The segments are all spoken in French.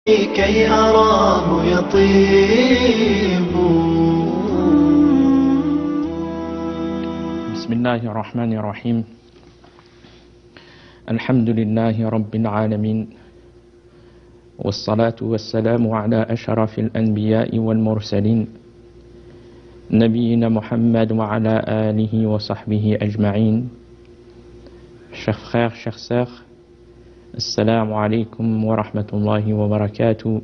كي أراه يطيب. بسم الله الرحمن الرحيم. الحمد لله رب العالمين، والصلاة والسلام على أشرف الأنبياء والمرسلين نبينا محمد وعلى آله وصحبه أجمعين. Chers frères, chères sœurs, Assalamu alaikum wa rahmatullahi wa barakatuh,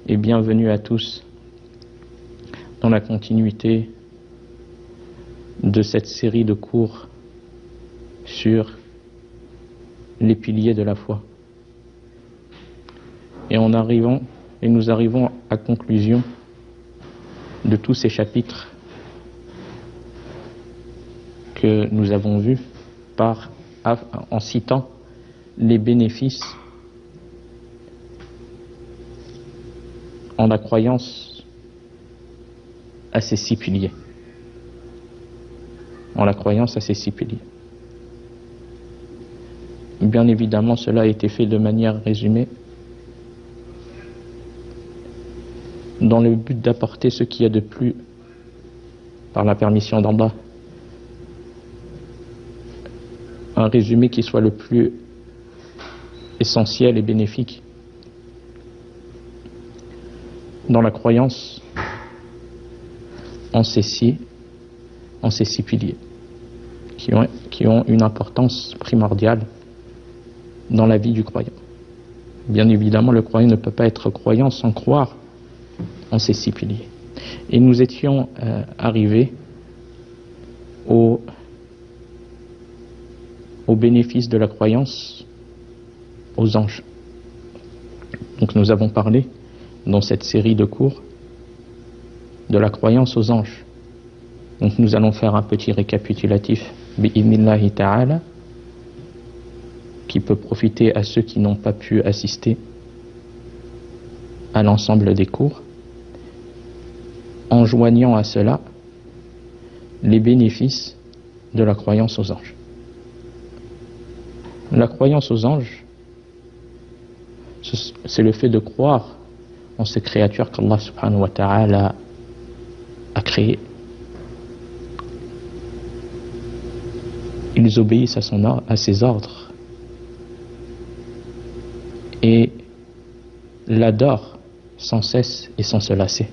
et bienvenue à tous dans la continuité de cette série de cours sur les piliers de la foi. Et nous arrivons à conclusion de tous ces chapitres que nous avons vus en citant les bénéfices en la croyance à ces 6 piliers. En la croyance à ces 6 piliers. Bien évidemment, cela a été fait de manière résumée, dans le but d'apporter ce qu'il y a de plus, par la permission d'Allah, un résumé qui soit le plus essentiel et bénéfique dans la croyance en ces six piliers qui ont une importance primordiale dans la vie du croyant. Bien évidemment, le croyant ne peut pas être croyant sans croire en ces 6 piliers. Et nous étions arrivés au bénéfice de la croyance aux anges. Donc nous avons parlé dans cette série de cours de la croyance aux anges. Donc nous allons faire un petit récapitulatif bi'idhnillahi ta'ala qui peut profiter à ceux qui n'ont pas pu assister à l'ensemble des cours, en joignant à cela les bénéfices de la croyance aux anges. La croyance aux anges, c'est le fait de croire en ces créatures qu'Allah subhanahu wa ta'ala a créées. Ils obéissent à ses ordres et l'adorent sans cesse et sans se lasser.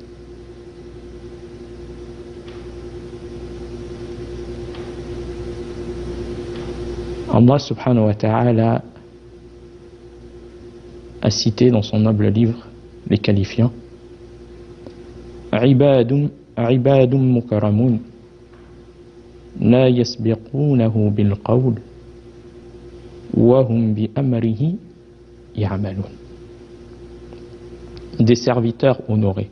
Allah subhanahu wa ta'ala a cité dans son noble livre les qualifiant Ibadun mukarramun la yasbiqunahu bil qawl wa hum bi amrihi ya'malun. Des serviteurs honorés.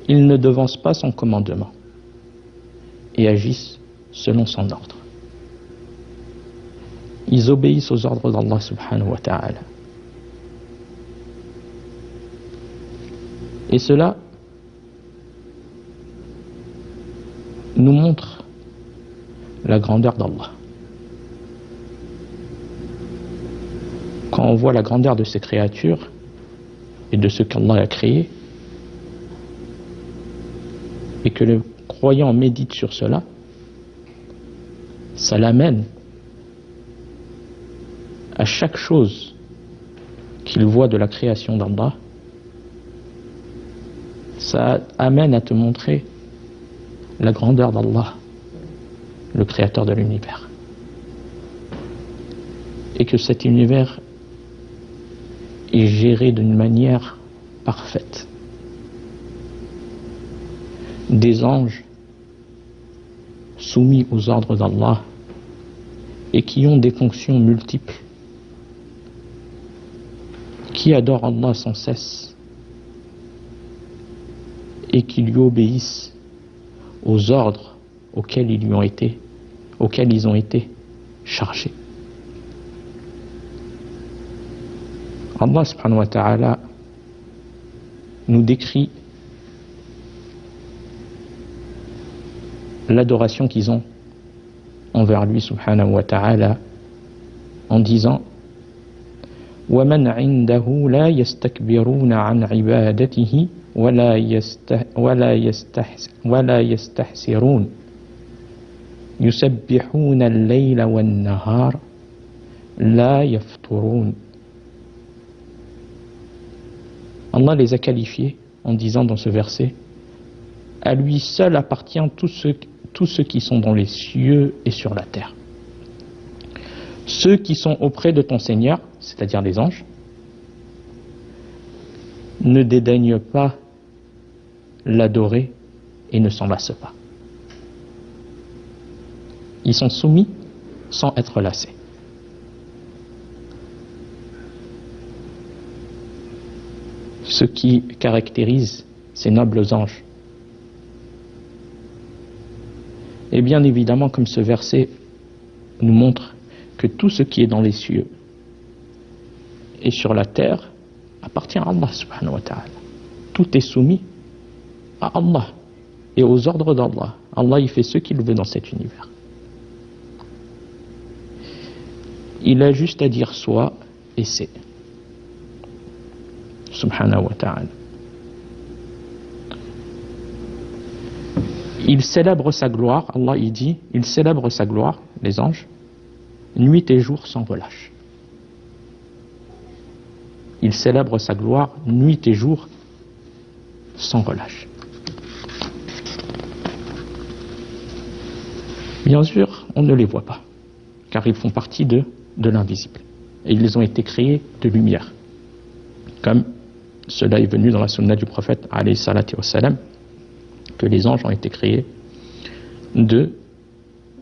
Ils ne devancent pas son commandement et agissent selon son ordre. Ils obéissent aux ordres d'Allah subhanahu wa ta'ala. Et cela nous montre la grandeur d'Allah. Quand on voit la grandeur de ces créatures et de ce qu'Allah a créé, et que le croyant médite sur cela, ça l'amène à chaque chose qu'il voit de la création d'Allah, ça amène à te montrer la grandeur d'Allah, le créateur de l'univers. Et que cet univers est géré d'une manière parfaite. Des anges soumis aux ordres d'Allah et qui ont des fonctions multiples, qui adorent Allah sans cesse et qui lui obéissent aux ordres auxquels ils ont été chargés. Allah subhanahu wa ta'ala nous décrit l'adoration qu'ils ont envers lui subhanahu wa ta'ala en disant ومن عنده لا يستكبرون عن عبادته ولا يستحسرون يسبحون الليل والنهار لا يفترون. Allah les a qualifiés en disant dans ce verset: à lui seul appartient tous ceux qui sont dans les cieux et sur la terre. Ceux qui sont auprès de ton Seigneur, c'est-à-dire les anges, ne dédaignent pas l'adorer et ne s'en lassent pas. Ils sont soumis sans être lassés. Ce qui caractérise ces nobles anges. Et bien évidemment, comme ce verset nous montre que tout ce qui est dans les cieux et sur la terre appartient à Allah subhanahu wa ta'ala. Tout est soumis à Allah et aux ordres d'Allah. Allah, il fait ce qu'il veut dans cet univers. Il a juste à dire soit et c'est. Subhanahu wa ta'ala. Il célèbre sa gloire, Allah il dit, il célèbre sa gloire, les anges, nuit et jour sans relâche. Il célèbre sa gloire, nuit et jour sans relâche. Bien sûr, on ne les voit pas, car ils font partie de l'invisible. Et ils ont été créés de lumière. Comme cela est venu dans la sunna du prophète, alayhi salatu wassalam, que les anges ont été créés de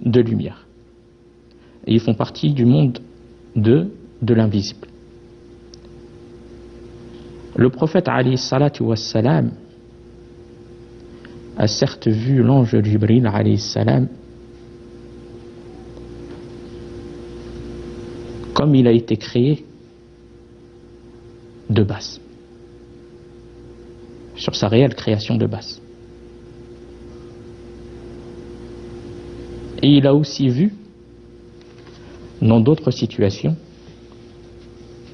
lumière. Et ils font partie du monde de l'invisible. Le prophète, alayhi salatu wassalam, a certes vu l'ange Jibril, alayhi salam, comme il a été créé de base, sur sa réelle création de base. Et il a aussi vu, dans d'autres situations,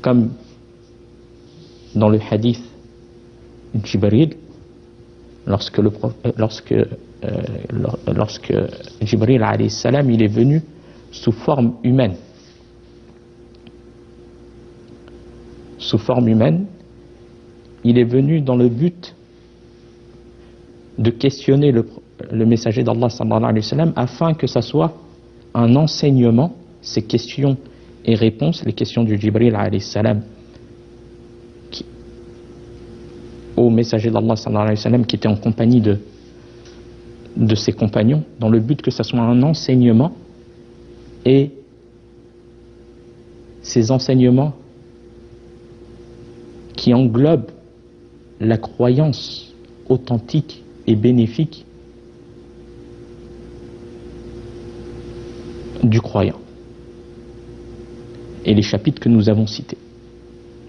comme dans le hadith Jibril, lorsque Jibril alayhi salam, il est venu sous forme humaine. Sous forme humaine, il est venu dans le but de questionner le messager d'Allah sallallahu alayhi wa sallam, afin que ça soit un enseignement, ces questions et réponses, les questions du Jibril alayhi salam au messager d'Allah sallallahu alayhi wa sallam qui était en compagnie de ses compagnons, dans le but que ça soit un enseignement, et ces enseignements qui englobent la croyance authentique et bénéfique du croyant. Et les chapitres que nous avons cités.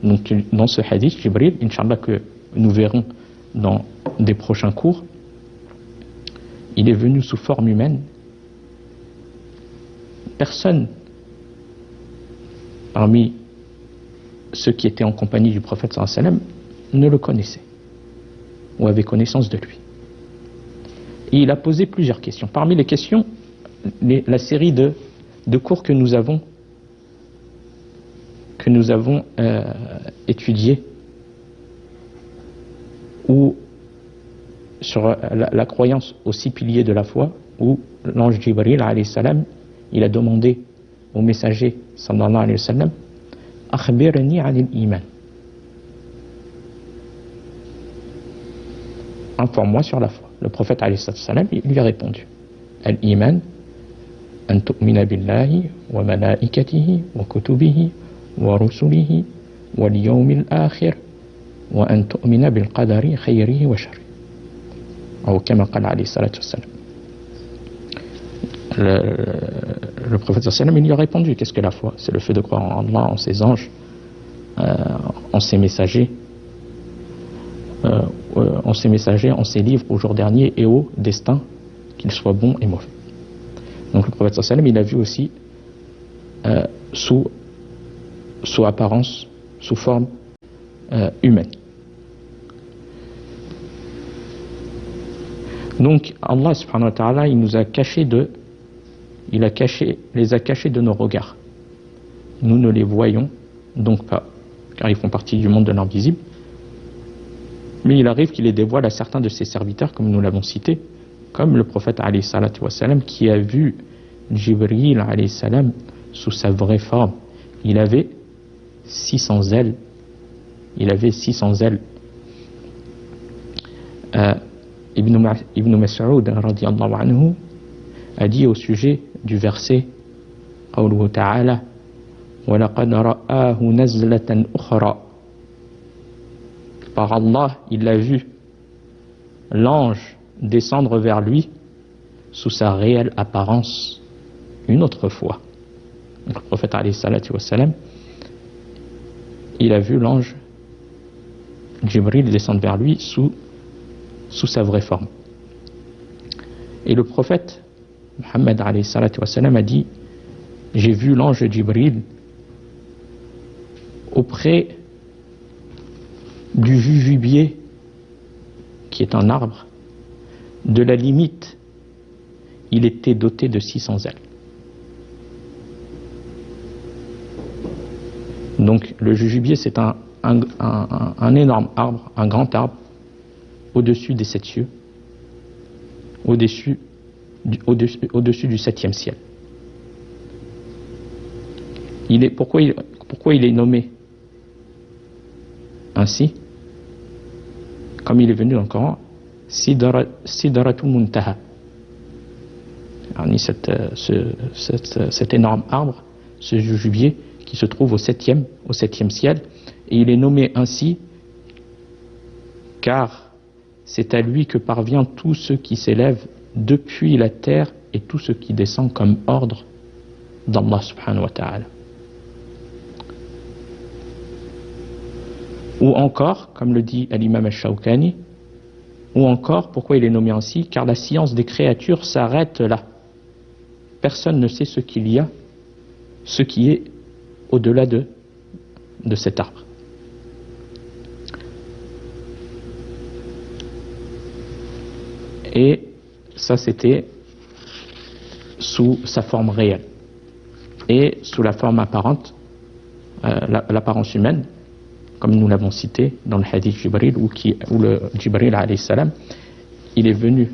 Donc dans ce hadith, Jibril, Inch'Allah, que nous verrons dans des prochains cours, il est venu sous forme humaine. Personne parmi ceux qui étaient en compagnie du prophète sallallahu alayhi wa sallam ne le connaissait ou avait connaissance de lui. Et il a posé plusieurs questions. Parmi les questions, la série de cours que nous avons étudiés, ou sur la croyance aux 6 piliers de la foi, où l'ange Jibril alayhi salam, il a demandé au messager sallallahu alayhi wa sallam: akhbirni anil iman, informe-moi sur la foi. Le prophète alayhi salam, il lui a répondu: al-iman an tu'mina billahi wa malaikatihi wa kutubihi wa rusulihi wal yawmil akhir wa an tu'mina bil qadari khayrihi wa sharrihi, ou kama qala alayhi salatu wassalam. Le prophète sallam, il lui a répondu: qu'est-ce que la foi? C'est le fait de croire en Allah, en ses anges, en ses messagers, en ses livres, au jour dernier et au destin, qu'ils soient bons et mauvais. Donc le prophète sallam, il a vu aussi sous apparence, sous forme humaine. Donc Allah subhanahu wa ta'ala, il les a cachés de nos regards. Nous ne les voyons donc pas, car ils font partie du monde de l'invisible. Mais il arrive qu'il les dévoile à certains de ses serviteurs, comme nous l'avons cité, comme le prophète alayhi salatu wassalam, qui a vu Jibril alayhi salam sous sa vraie forme. Il avait 600 ailes. Ibn Mas'ud radiyallahu anhu a dit au sujet du verset قوله تعالى وَلَقَدْ رَآهُ نَزْلَةً أُخْرَى. Par Allah, il a vu l'ange descendre vers lui sous sa réelle apparence une autre fois. Donc, le prophète alayhi salatu wassalam, il a vu l'ange Jibril descendre vers lui sous sa vraie forme. Et le prophète Muhammad alayhi salatu wassalam a dit: j'ai vu l'ange Jibril auprès du jujubier, qui est un arbre, de la limite, il était doté de 600 ailes. Donc le jujubier, c'est un énorme arbre, un grand arbre, au-dessus des 7 cieux, au-dessus du 7e ciel. Pourquoi il est nommé ainsi? Comme il est venu dans le Coran, Sidratul Muntaha. Cet énorme arbre, ce jujubier qui se trouve au 7e ciel, et il est nommé ainsi car c'est à lui que parvient tout ce qui s'élève depuis la terre et tout ce qui descend comme ordre d'Allah subhanahu wa ta'ala. Ou encore, comme le dit l'imam al-Shawkani, ou encore, pourquoi il est nommé ainsi? Car la science des créatures s'arrête là. Personne ne sait ce qu'il y a, ce qui est au-delà de cet arbre. Et ça, c'était sous sa forme réelle. Et sous la forme apparente, l'apparence humaine, comme nous l'avons cité dans le hadith Jibril, où le Jibril alayhi salam, il est venu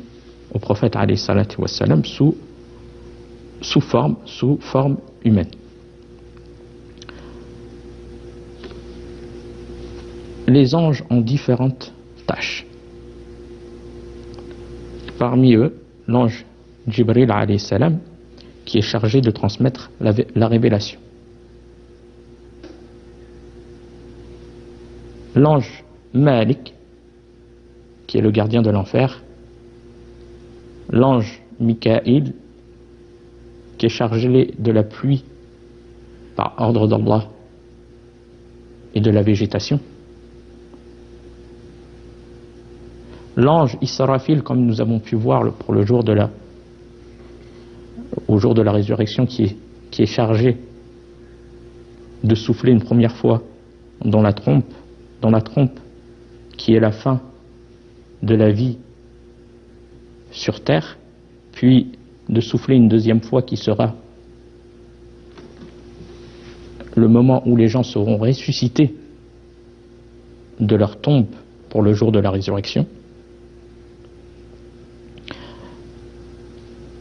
au prophète alayhi salatu wassalam sous forme humaine. Les anges ont différentes tâches. Parmi eux, l'ange Jibril alayhi salam, qui est chargé de transmettre la révélation. L'ange Malik, qui est le gardien de l'enfer. L'ange Mikaïl, qui est chargé de la pluie par ordre d'Allah et de la végétation. L'ange Israfil, comme nous avons pu voir au jour de la résurrection, qui est chargé de souffler une première fois dans la trompe, qui est la fin de la vie sur terre, puis de souffler une deuxième fois, qui sera le moment où les gens seront ressuscités de leur tombe pour le jour de la résurrection.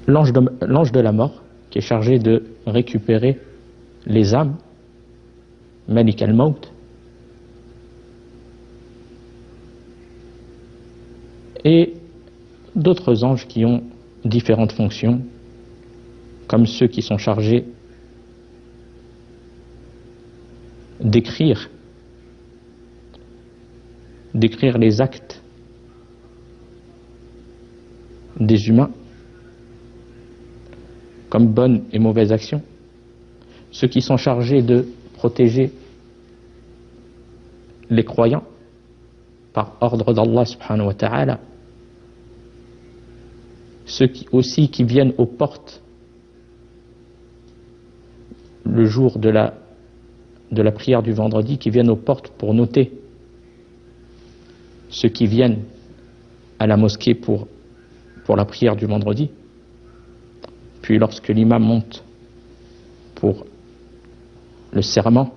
L'ange de la mort, qui est chargé de récupérer les âmes, Malik al-Maut. Et d'autres anges qui ont différentes fonctions, comme ceux qui sont chargés d'écrire les actes des humains, comme bonnes et mauvaises actions, ceux qui sont chargés de protéger les croyants par ordre d'Allah subhanahu wa ta'ala, ceux qui viennent aux portes le jour de la de la prière du vendredi qui viennent aux portes pour noter ceux qui viennent à la mosquée pour la prière du vendredi. Puis lorsque l'imam monte pour le serment,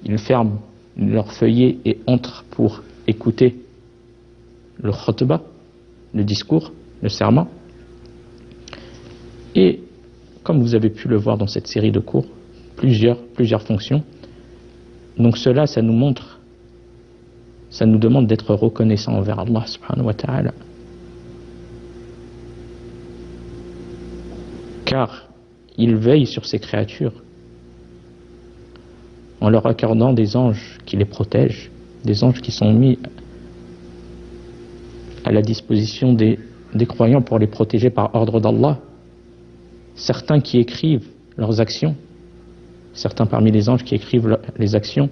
ils ferment leur feuillet et entrent pour écouter le khutbah, le discours, le serment. Et comme vous avez pu le voir dans cette série de cours, plusieurs fonctions. Donc cela, ça nous montre, ça nous demande d'être reconnaissant envers Allah subhanahu wa ta'ala. Car il veille sur ses créatures en leur accordant des anges qui les protègent, des anges qui sont mis à la disposition des croyants pour les protéger par ordre d'Allah. Certains qui écrivent leurs actions, certains parmi les anges qui écrivent les actions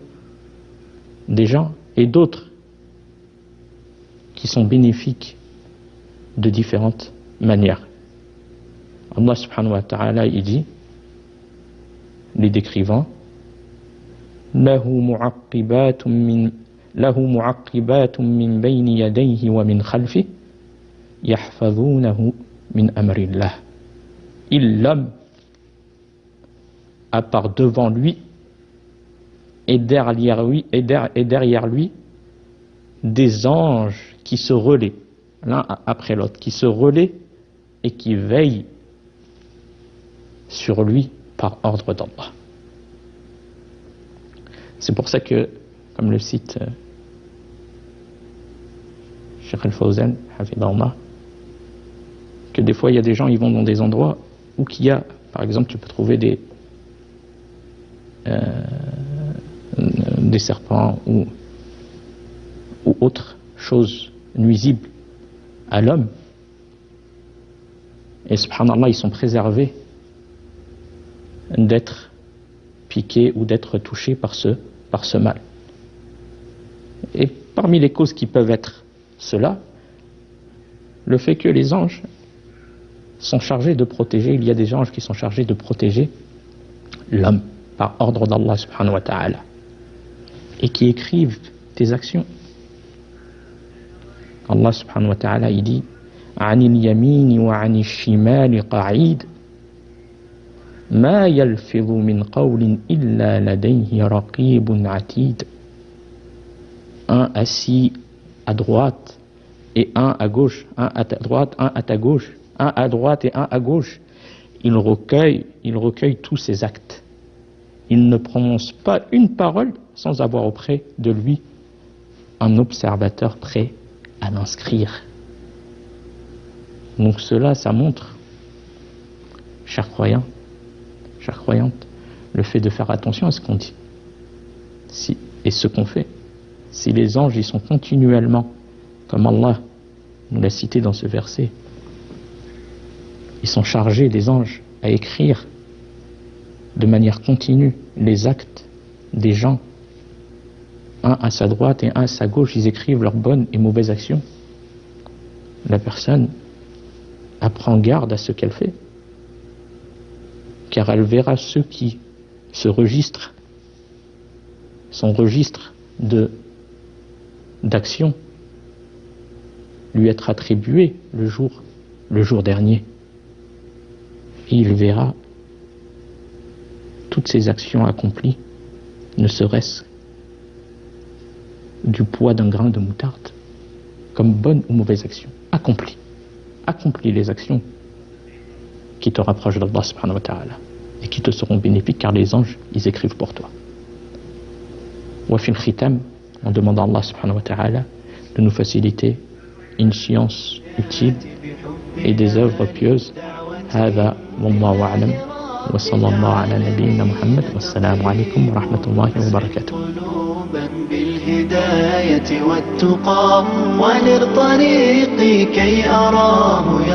des gens, et d'autres qui sont bénéfiques de différentes manières. Allah subhanahu wa ta'ala, il dit, les décrivant, له معقبات من بين يديه ومن خلفه يحفظونه من أمر الله. L'homme a par devant lui et derrière lui des anges qui se relaient l'un après l'autre, qui se relaient et qui veillent sur lui par ordre d'Allah. C'est pour ça que, comme le cite Cheikh Al-Fawzan, hafidahullah, que des fois il y a des gens, ils vont dans des endroits où qu'il y a, par exemple, tu peux trouver des serpents ou autres choses nuisibles à l'homme, et subhanallah, ils sont préservés d'être piqués ou d'être touchés par ce mal. Et parmi les causes qui peuvent être cela, le fait que les anges sont chargés de protéger, il y a des anges qui sont chargés de protéger l'homme par ordre d'Allah subhanahu wa ta'ala et qui écrivent tes actions. Allah subhanahu wa ta'ala, il dit عن اليمين وعن الشمال قعيد ما يلفظ من قول إلا لديه رقيب عتيد. Un assis à droite et un à gauche, un à ta droite, un à ta gauche, un à droite et un à gauche. Il recueille tous ses actes. Il ne prononce pas une parole sans avoir auprès de lui un observateur prêt à l'inscrire. Donc cela, ça montre, chers croyants, chères croyantes, le fait de faire attention à ce qu'on dit et ce qu'on fait. Si les anges, ils sont continuellement, comme Allah nous l'a cité dans ce verset, ils sont chargés, les anges, à écrire de manière continue les actes des gens, un à sa droite et un à sa gauche, ils écrivent leurs bonnes et mauvaises actions. La personne prend garde à ce qu'elle fait, car elle verra ceux qui se registrent, son registre d'action lui être attribué le jour dernier, et il verra toutes ses actions accomplies, ne serait-ce du poids d'un grain de moutarde, comme bonnes ou mauvaises actions. Accomplis les actions qui te rapprochent d'Allah subhanahu wa ta'ala et qui te seront bénéfiques, car les anges, ils écrivent pour toi. Wa fil khitam, on demande à Allah subhanahu wa ta'ala de nous faciliter une science utile et des œuvres pieuses. هذا والله أعلم وصلى الله على نبينا محمد والسلام عليكم ورحمة الله وبركاته. بالهداية والتقى ونر طريقي كي أراه